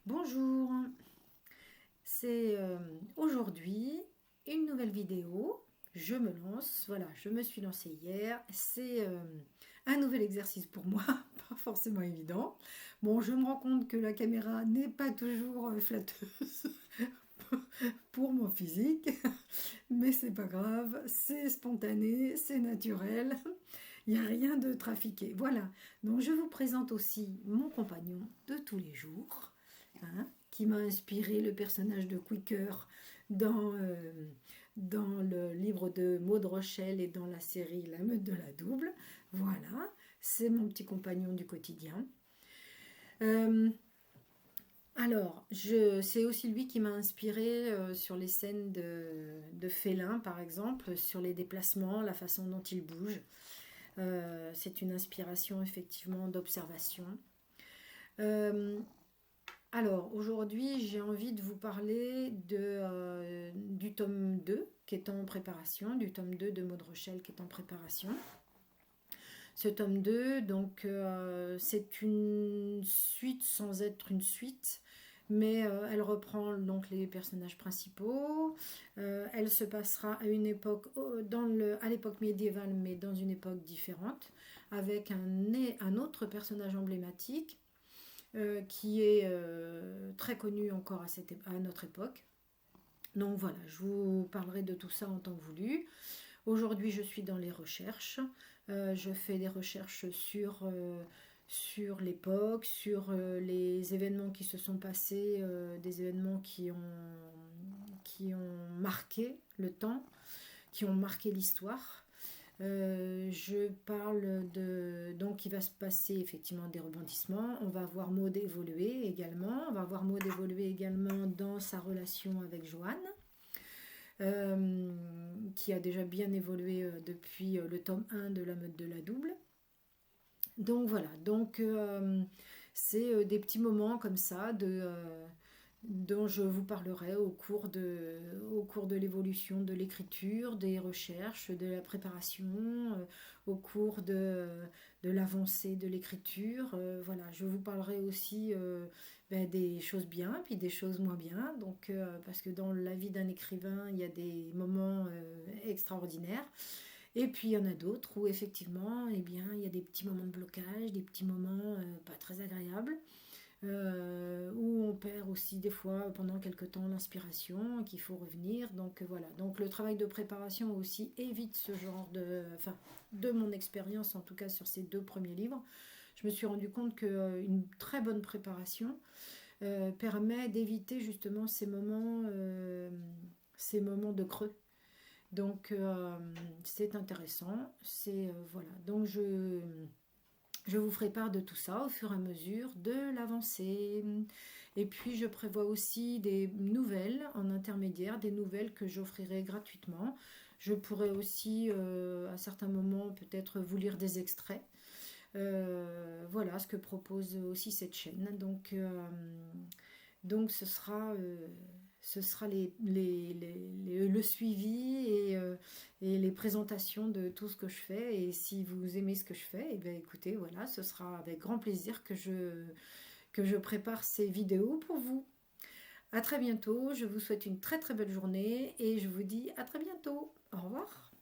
Bonjour, c'est aujourd'hui une nouvelle vidéo. Je me lance, voilà, je me suis lancée hier. C'est un nouvel exercice pour moi, pas forcément évident. Bon, je me rends compte que la caméra n'est pas toujours flatteuse pour mon physique, mais c'est pas grave, c'est spontané, c'est naturel, il n'y a rien de trafiqué. Voilà, donc je vous présente aussi mon compagnon de tous les jours, qui m'a inspiré le personnage de Quicker dans le livre de Maud Rochelle et dans la série La Meute de la Double. Voilà, c'est mon petit compagnon du quotidien. Euh, c'est aussi lui qui m'a inspiré sur les scènes de félins, par exemple, sur les déplacements, la façon dont il bouge. C'est une inspiration effectivement d'observation. Euh, Aujourd'hui, j'ai envie de vous parler du tome 2 qui est en préparation, du tome 2 de Maud Rochelle qui est en préparation. Ce tome 2, donc, c'est une suite sans être une suite, mais elle reprend donc les personnages principaux. Elle se passera à une époque, à l'époque médiévale, mais dans une époque différente, avec un autre personnage emblématique qui est très connu encore à notre époque. Donc voilà, je vous parlerai de tout ça en temps voulu. Aujourd'hui, je suis dans les recherches. Je fais des recherches sur l'époque, sur les événements qui se sont passés, des événements qui ont marqué le temps, qui ont marqué l'histoire. Je parle donc il va se passer effectivement des rebondissements. On va voir Maud évoluer également. On va voir Maud évoluer également dans sa relation avec Joanne, qui a déjà bien évolué depuis le tome 1 de La Meute de la Double. Donc voilà, c'est des petits moments comme ça dont je vous parlerai au cours de l'évolution de l'écriture, des recherches, de la préparation, au cours de l'avancée de l'écriture. Voilà, je vous parlerai aussi des choses bien, puis des choses moins bien. Donc, parce que dans la vie d'un écrivain, il y a des moments extraordinaires. Et puis il y en a d'autres où effectivement, eh bien, il y a des petits moments de blocage, des petits moments pas très agréables, où on perd aussi des fois pendant quelque temps l'inspiration, qu'il faut revenir. Donc voilà, donc le travail de préparation aussi évite ce genre enfin, de mon expérience en tout cas sur ces deux premiers livres. Je me suis rendu compte qu'une très bonne préparation permet d'éviter justement ces moments de creux. Donc c'est intéressant. Voilà. Donc je vous ferai part de tout ça au fur et à mesure de l'avancée. Et puis je prévois aussi des nouvelles en intermédiaire, des nouvelles que j'offrirai gratuitement. Je pourrais aussi à certains moments peut-être vous lire des extraits. Voilà ce que propose aussi cette chaîne. Donc ce sera le suivi et les présentations de tout ce que je fais. Et si vous aimez ce que je fais, et bien écoutez, voilà, ce sera avec grand plaisir que je prépare ces vidéos pour vous. À très bientôt, je vous souhaite une très très belle journée et je vous dis à très bientôt. Au revoir.